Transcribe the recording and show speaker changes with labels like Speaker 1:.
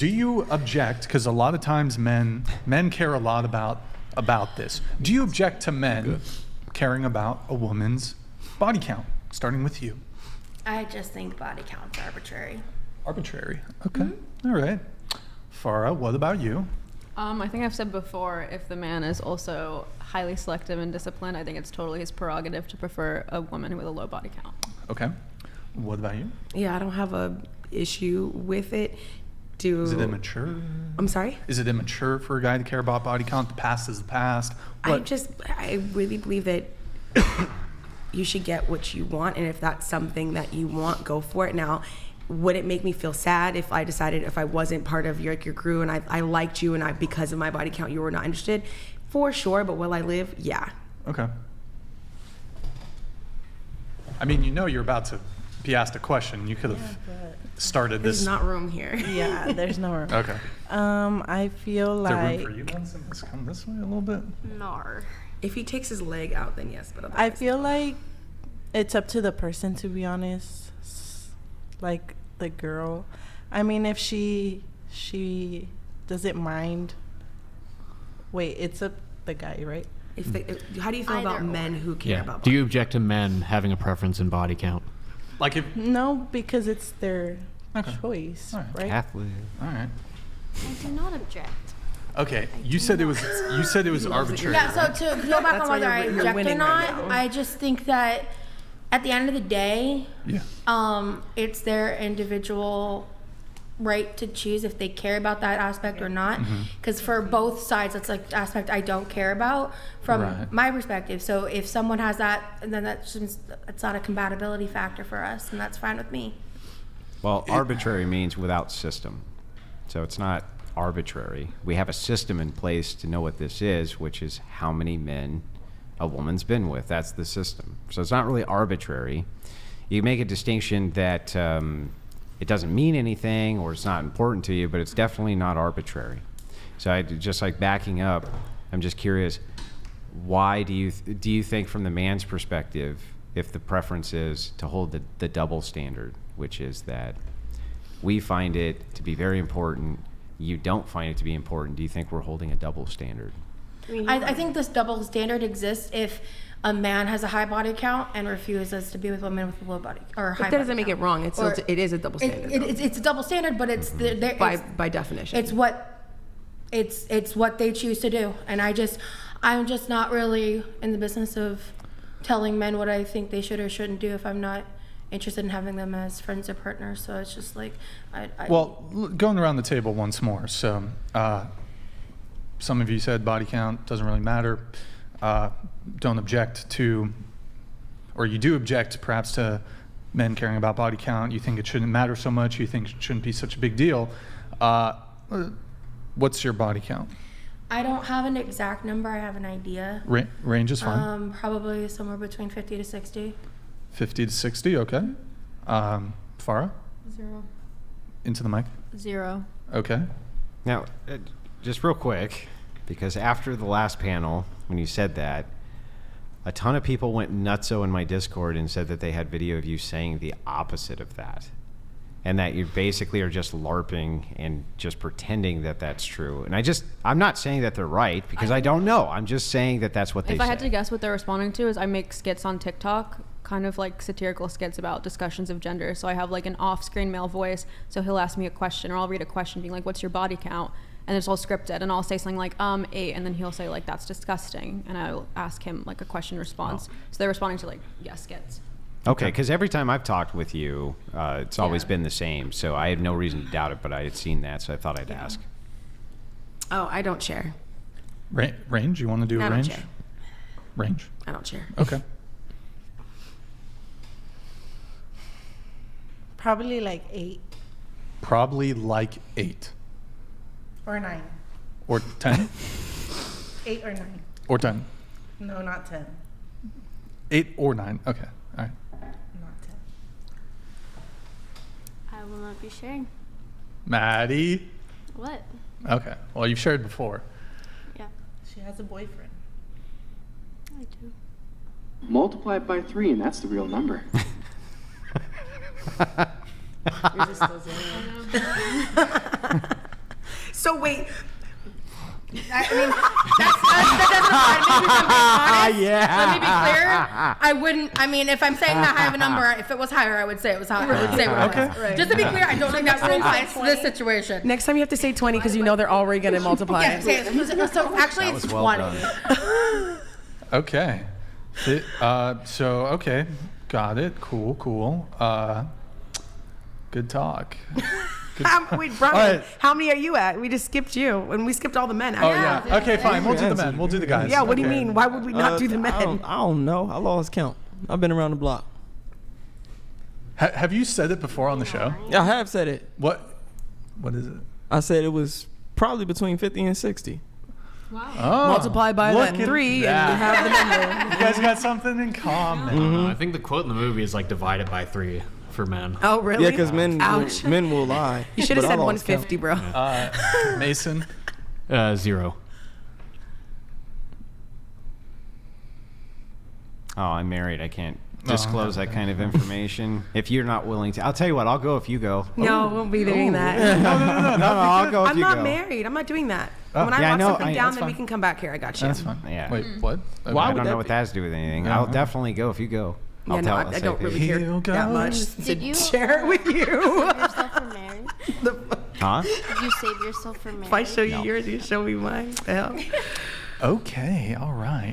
Speaker 1: Do you object? Because a lot of times men care a lot about this. Do you object to men caring about a woman's body count? Starting with you.
Speaker 2: I just think body count's arbitrary.
Speaker 1: Arbitrary. Okay. All right. Farah, what about you?
Speaker 3: I think I've said before, if the man is also highly selective and disciplined, I think it's totally his prerogative to prefer a woman with a low body count.
Speaker 1: Okay. What about you?
Speaker 4: Yeah, I don't have a issue with it.
Speaker 1: Is it immature?
Speaker 4: I'm sorry?
Speaker 1: Is it immature for a guy to care about body count? The past is the past.
Speaker 4: I really believe that you should get what you want, and if that's something that you want, go for it. Now, would it make me feel sad if I decided if I wasn't part of your crew and I liked you and because of my body count you were not interested? For sure, but will I live? Yeah.
Speaker 1: Okay. I mean, you're about to be asked a question. You could have started this.
Speaker 4: There's not room here.
Speaker 5: Yeah, there's no room.
Speaker 1: Okay.
Speaker 5: I feel
Speaker 1: Is there
Speaker 5: like
Speaker 1: room for you, Benson? Let's come this way a little bit.
Speaker 2: Nar.
Speaker 4: If he takes his leg out, then yes, but
Speaker 5: I feel like it's up to the person, to be honest. Like the girl. I mean, if she doesn't mind. Wait, it's up the guy, right?
Speaker 4: How do you feel about men who care about
Speaker 6: Do you object to men having a preference in body count?
Speaker 1: Like if
Speaker 5: No, because it's their choice,
Speaker 1: All right.
Speaker 5: right?
Speaker 6: Catholic.
Speaker 1: all right.
Speaker 2: I do not object.
Speaker 1: Okay, you said it was arbitrary.
Speaker 2: Yeah, so to go back
Speaker 4: That's
Speaker 2: on
Speaker 4: why
Speaker 2: whether I
Speaker 4: you're
Speaker 2: object or
Speaker 4: winning right
Speaker 2: not,
Speaker 4: now.
Speaker 2: I just think that at the end of the day,
Speaker 1: Yeah.
Speaker 2: it's their individual right to choose if they care about that aspect or not. Because for both sides, that's like the aspect I don't care about from
Speaker 1: Right.
Speaker 2: my perspective. So if someone has that, then it's not a compatibility factor for us, and that's fine with me.
Speaker 7: Well, arbitrary means without system. So it's not arbitrary. We have a system in place to know what this is, which is how many men a woman's been with. That's the system. So it's not really arbitrary. You make a distinction that it doesn't mean anything or it's not important to you, but it's definitely not arbitrary. So I just like backing up, I'm just curious, why do you think from the man's perspective, if the preference is to hold the double standard, which is that we find it to be very important, you don't find it to be important, do you think we're holding a double standard?
Speaker 2: I think this double standard exists if a man has a high body count and refuses to be with women with a low body or high.
Speaker 4: But that doesn't make it wrong. It is a double standard.
Speaker 2: It's a double standard, but it's
Speaker 4: by definition.
Speaker 2: It's what they choose to do, and I'm just not really in the business of telling men what I think they should or shouldn't do if I'm not interested in having them as friends or partners. So it's just like
Speaker 1: Going around the table once more. So some of you said body count doesn't really matter. Don't object to, or you do object perhaps to men caring about body count. You think it shouldn't matter so much. You think it shouldn't be such a big deal. What's your body count?
Speaker 2: I don't have an exact number. I have an idea.
Speaker 1: Range is fine.
Speaker 2: Probably somewhere between 50 to 60.
Speaker 1: 50 to 60, okay. Farah?
Speaker 3: 0.
Speaker 1: Into the mic.
Speaker 3: 0.
Speaker 1: Okay.
Speaker 7: Now, just real quick, because after the last panel, when you said that, a ton of people went nutso in my Discord and said that they had video of you saying the opposite of that. And that you basically are just LARPing and just pretending that that's true. And I'm not saying that they're right, because I don't know. I'm just saying that that's what they say.
Speaker 3: If I had to guess what they're responding to is I make skits on TikTok, kind of like satirical skits about discussions of gender. So I have like an off-screen male voice, so he'll ask me a question, or I'll read a question being like, what's your body count? And it's all scripted, and I'll say something like 8, and then he'll say like, that's disgusting, and I'll ask him like a question response. So they're responding to like skits.
Speaker 7: Okay, because every time I've talked with you, it's always been the same. So I had no reason to doubt it, but I had seen that, so I thought I'd ask.
Speaker 4: Oh, I don't share.
Speaker 1: Range? You want to do a range?
Speaker 4: I don't share.
Speaker 1: Range?
Speaker 4: I don't share.
Speaker 1: Okay.
Speaker 5: Probably like 8
Speaker 1: Probably like 8.
Speaker 5: or 9.
Speaker 1: Or 10?
Speaker 5: 8 or 9.
Speaker 1: Or 10?
Speaker 5: No, not 10.
Speaker 1: 8 or 9. Okay. All right.
Speaker 5: Not 10.
Speaker 8: I will not be sharing.
Speaker 1: Maddie?
Speaker 8: What?
Speaker 1: Okay. Well, you've shared before.
Speaker 8: Yeah,
Speaker 5: She has a boyfriend.
Speaker 8: I do.
Speaker 9: Multiply it by 3, and that's the real number.
Speaker 4: Yours is still 0. So wait. I mean, that doesn't apply to me.
Speaker 7: Yeah.
Speaker 2: Let me be clear. I wouldn't. I mean, if I'm saying that high of a number, if it was higher, I would say it was higher. I would say what it was.
Speaker 1: Okay.
Speaker 2: Just to be clear, I don't think that rule applies to this situation.
Speaker 4: Next time you have to say 20 because you know they're already going to multiply.
Speaker 2: Yeah, so actually
Speaker 7: That
Speaker 2: it's
Speaker 7: was well
Speaker 2: 20.
Speaker 7: done.
Speaker 1: Okay. So, okay. Got it. Cool. Good talk.
Speaker 4: Wait, Brian,
Speaker 1: All right.
Speaker 4: how many are you at? We just skipped you, and we skipped all the men.
Speaker 1: Oh, yeah. Okay, fine. We'll do the men. We'll do the guys.
Speaker 4: Yeah, what do you
Speaker 1: Okay.
Speaker 4: mean? Why would we not do the men?
Speaker 10: I don't know. I lost count. I've been around the block.
Speaker 1: Have you said it before on the show?
Speaker 10: I have said it.
Speaker 1: What is it?
Speaker 10: I said it was probably between 50 and 60.
Speaker 1: Oh,
Speaker 4: Multiply by
Speaker 1: look
Speaker 4: that
Speaker 1: at
Speaker 4: 3, and you
Speaker 1: that.
Speaker 4: have the number.
Speaker 1: You guys got something in common.
Speaker 6: I think the quote in the movie is like divided by 3 for men.
Speaker 4: Oh, really?
Speaker 10: Yeah, because
Speaker 4: Ouch.
Speaker 10: men will lie.
Speaker 4: You should have
Speaker 10: but I
Speaker 4: said
Speaker 10: lost count.
Speaker 4: 150, bro.
Speaker 1: Mason.
Speaker 6: 0.
Speaker 7: Oh, I'm married. I can't disclose that kind of information. If you're not willing to, I'll tell you what. I'll go if you go.
Speaker 4: No, we won't be doing that.
Speaker 7: No, I'll go if
Speaker 4: I'm
Speaker 7: you
Speaker 4: not
Speaker 7: go.
Speaker 4: married. I'm not doing that.
Speaker 1: Oh.
Speaker 4: When I
Speaker 7: Yeah, I
Speaker 4: lock
Speaker 7: know.
Speaker 4: something down,
Speaker 1: That's
Speaker 4: then we
Speaker 1: fine.
Speaker 4: can come back here. I got you.
Speaker 1: That's fine.
Speaker 7: Yeah.
Speaker 1: Wait, what? Okay.
Speaker 10: Why
Speaker 7: I
Speaker 10: would
Speaker 7: don't
Speaker 10: that
Speaker 7: know what
Speaker 10: be?
Speaker 7: that has to do with anything.
Speaker 1: Yeah.
Speaker 7: I'll definitely go if you go.
Speaker 4: Yeah,
Speaker 7: I'll
Speaker 4: no,
Speaker 7: tell
Speaker 4: I
Speaker 7: say
Speaker 4: don't
Speaker 7: who.
Speaker 4: really care
Speaker 1: Heel
Speaker 4: that much
Speaker 1: goes.
Speaker 4: to
Speaker 8: Did you
Speaker 4: share it with you.
Speaker 8: yourself for marriage?
Speaker 7: Huh?
Speaker 8: Did you save yourself for marriage?
Speaker 4: If I show you
Speaker 7: No.
Speaker 4: yours, you show me mine. The hell?
Speaker 1: Okay. All right.